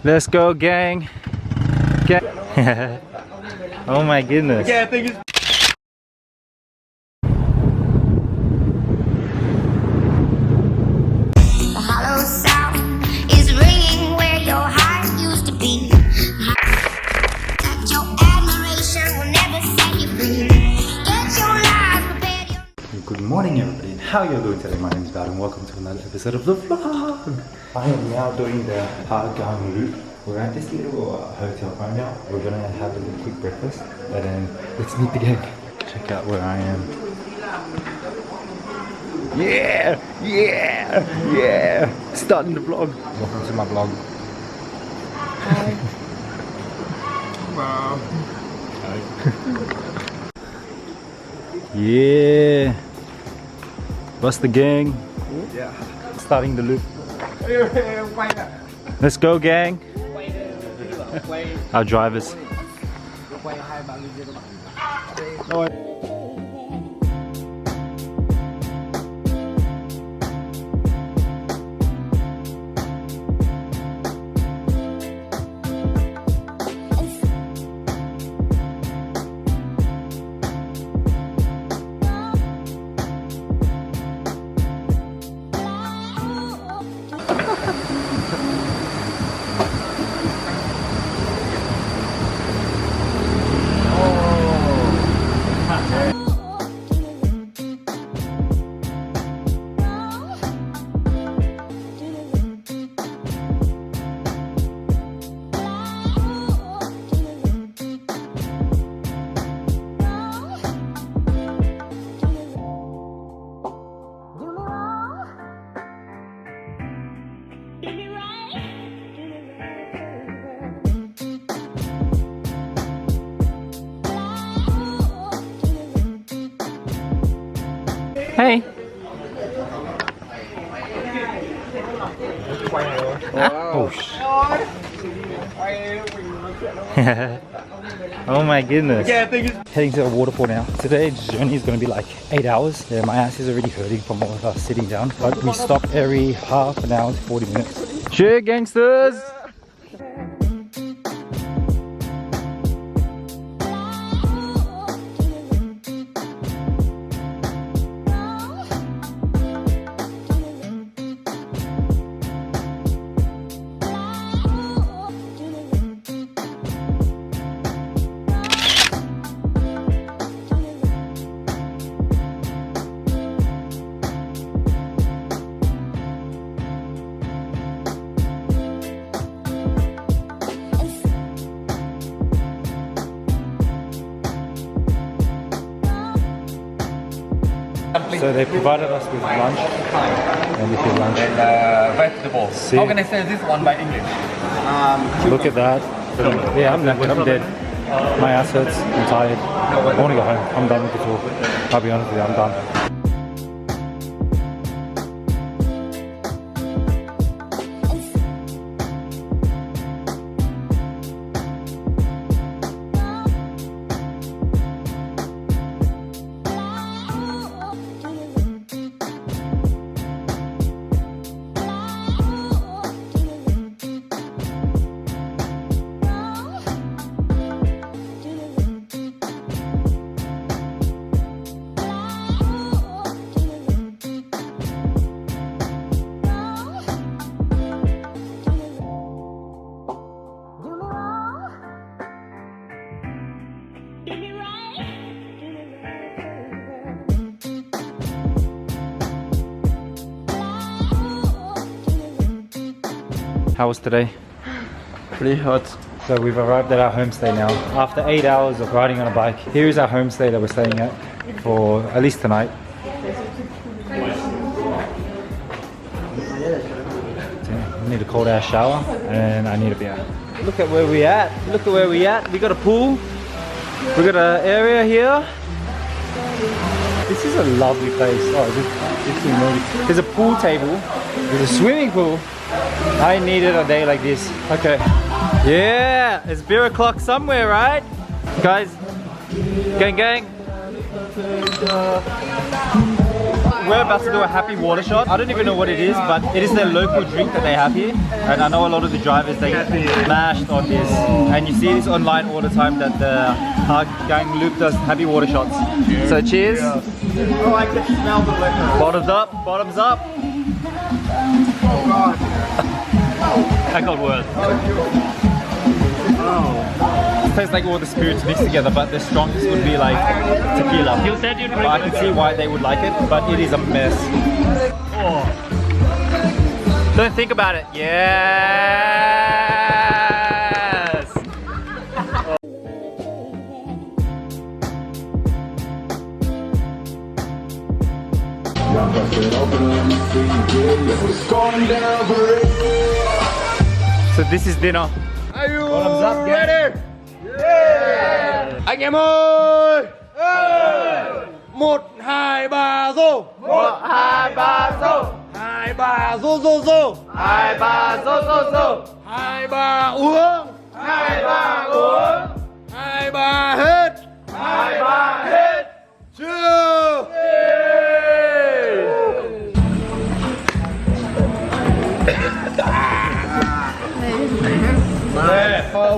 Let's go, gang. Oh my goodness. Yeah, I think it's The hollow sound is ringing where your heart used to be. Your admiration will never set you free. Get your life prepared. Good morning, everybody, and how you're doing today? My name is Val, and welcome to another episode of the vlog. I am now doing the GIANG Loop. We're at this little hotel right now. We're gonna have a little quick breakfast, and then let's meet the gang. Check out where I am. Yeah, yeah, yeah! Starting the vlog. Welcome to my vlog. Hi. Wow. Yeah. What's the gang? yeah. Starting the loop. Let's go, gang. Our drivers. Hey. Oh, oh my goodness. Yeah, I think it's Heading to the waterfall now. Today's journey is going to be like 8 hours. Yeah, my ass is already hurting from all of us sitting down. But we stop every half an hour to 40 minutes. Shit, gangsters! So they provided us with lunch, and this is lunch. and vegetables. See? How can I say this one by English? Look at that. Yeah, I'm dead. My ass hurts. I'm tired. I want to go home. I'm done with the tour. I'll be honest with you, I'm done. How was today? Pretty hot. So we've arrived at our homestay now. After 8 hours of riding on a bike, here is our homestay that we're staying at for at least tonight. I need a cold air shower and I need a beer. Look at where we at. Look at where we at. We got a pool. We got an area here. This is a lovely place. Oh, there's a pool table. There's a swimming pool. I needed a day like this. Okay. Yeah, it's beer o'clock somewhere, right? Guys, gang gang. we're about to do a happy water shot. I don't even know what it is, but it is their local drink that they have here. And I know a lot of the drivers, they get mashed on this. And you see this online all the time that the GIANG Loop does happy water shots. Cheers. So cheers. Oh, I can smell the liquor. Bottoms up, bottoms up. Oh God. That got worse. It tastes like all the spirits mixed together, but the strongest would be like tequila. You said you'd drink. I can see why they would like it, but it is a mess. Oh. Don't think about it. Yes! So this is dinner. Are you Bottoms up, gang. ready? Yeah. Anh em ơi! 1, 2, 3 rô! 1, 2, 3, rô! 2, 3 rô rô rô! 2, 3, rô rô rô! 2, 3 uống! 2, 3, uống! 2, 3 hết! 2, 3, hết! Chưa!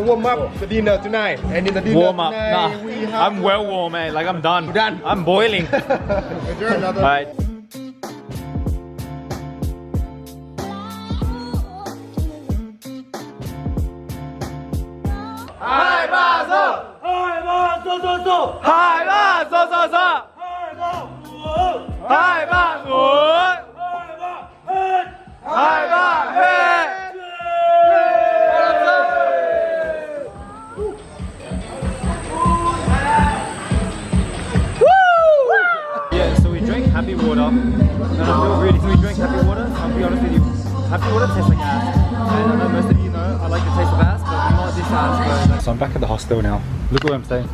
Warm up the dinner tonight, and in the dinner Warm up. tonight Nah, we have I'm well warm, man. Like I'm done. You're done? I'm boiling. another. Right. Hai ba zo. Hai ba zo zo zo. Hai ba zo zo zo. Hai ba uống. Hai ba hết. Yeah, so we drank happy water, and I feel really. So we drank happy water. I'll be honest with you, happy water tastes like ass. And I know most of you know I like the taste of ass, but not this ass. Bro. So I'm back at the hostel now. Look where I'm staying.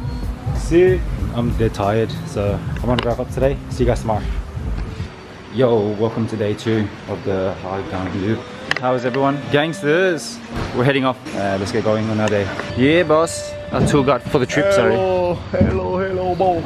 See, I'm dead tired, so I'm gonna wrap up today. See you guys tomorrow. Yo, welcome to day 2 of the GIANG Loop. How is everyone? Gangsters! We're heading off. Let's get going on our day. Yeah, boss. Our tour guide for the trip, sorry. Hello, Bo.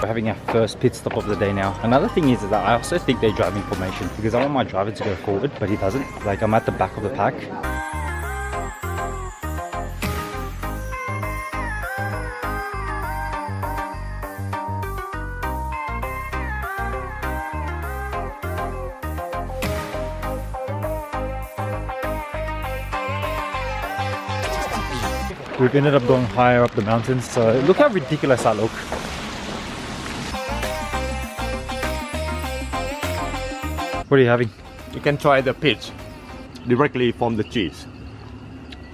We're having our first pit stop of the day now. Another thing is that I also think they're driving formation because I want my driver to go forward, but he doesn't. Like I'm at the back of the pack. We've ended up going higher up the mountains, so look how ridiculous I look. What are you having? You can try the peach directly from the cheese.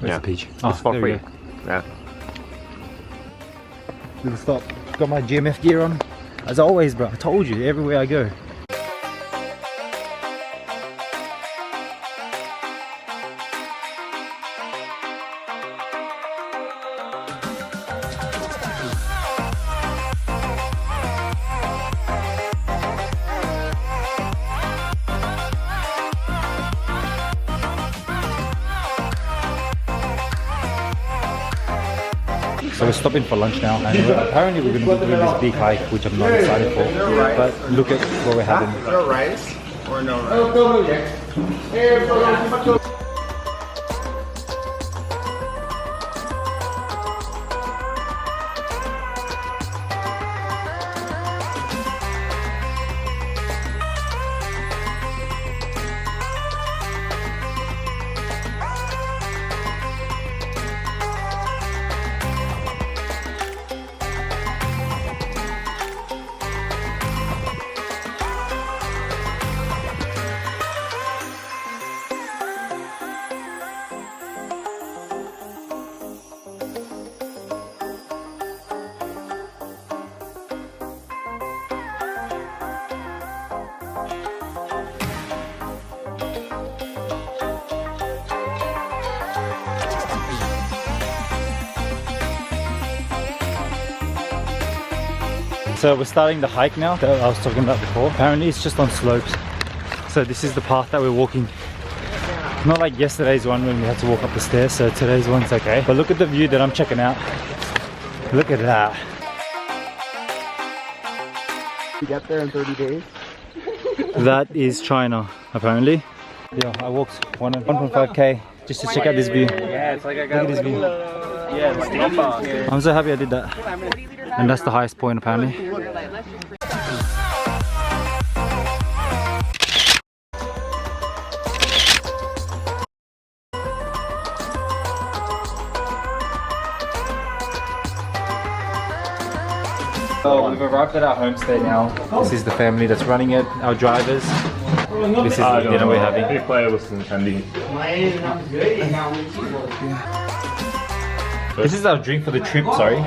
Where's Yeah. the peach? It's for there we free. go. Yeah. Little stop. Got my GMF gear on. As always, bro. I told you, everywhere I go. So we're stopping for lunch now, and apparently we're going to be doing this big hike, which I'm not excited for. But look at what we're having. No rice or no rice? So we're starting the hike now that I was talking about before. Apparently it's just on slopes. So this is the path that we're walking. Not like yesterday's one when we had to walk up the stairs, so today's one's okay. But look at the view that I'm checking out. Look at that. You get there in 30 days? That is China, apparently. Yeah, I walked 1.5k just to check out this view. Yeah, it's like I got Look at this view. Yeah, it's like I'm so happy I did that. And that's the highest point, apparently. So we've arrived at our homestay now. This is the family that's running it, our drivers. This is the dinner we're having. This is our drink for the trip, sorry.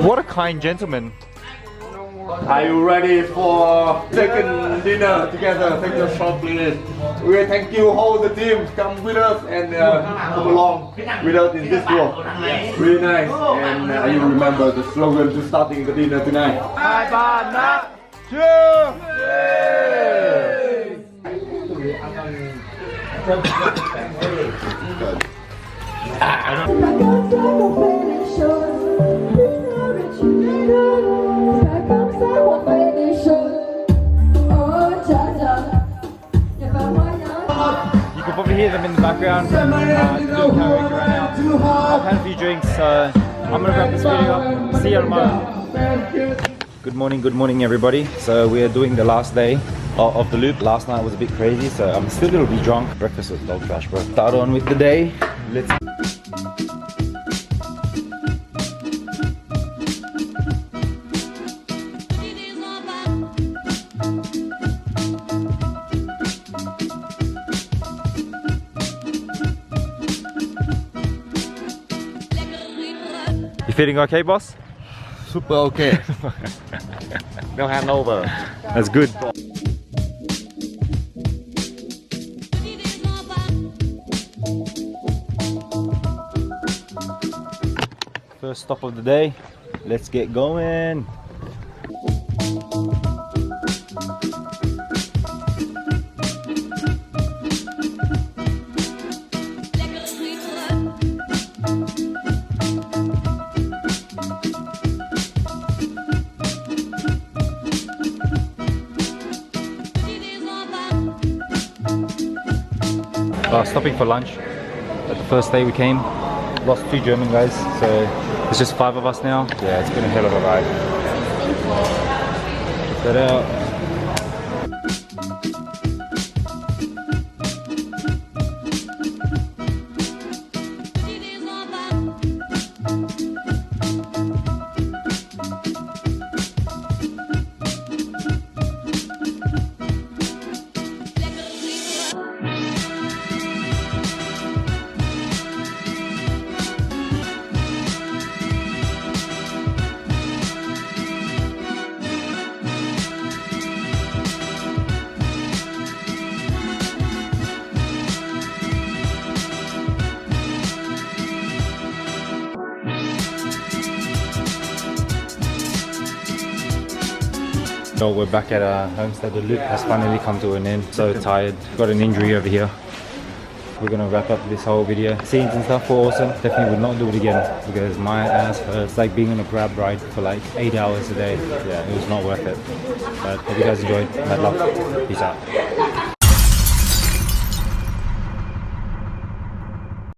What a kind gentleman. Are you ready for second dinner together? Take a short minute. We thank you all the team come with us and come along with us in this tour. Really nice. And you remember the slogan to starting the dinner tonight. Hai ba na You can probably hear them in the background. Doing karaoke right now. I've had a few drinks, so I'm gonna wrap this video up. See you tomorrow. Good morning everybody. So we are doing the last day of the loop. Last night was a bit crazy, so I'm still a little bit drunk. Breakfast was dog trash, bro. Start on with the day. Let's. You feeling okay, boss? Super okay. No hangover. That's good. First stop of the day. Let's get going. Stopping for lunch. At the first day we came, lost 2 German guys, so it's just 5 of us now. Yeah, it's been a hell of a ride. Check that out. So we're back at our homestead. The loop has finally come to an end. So tired. Got an injury over here. We're gonna wrap up this whole video. Scenes and stuff were awesome. Definitely would not do it again because my ass hurts. It's like being on a grab ride for like 8 hours a day. Yeah, it was not worth it. But hope you guys enjoyed. Mad love. Peace out.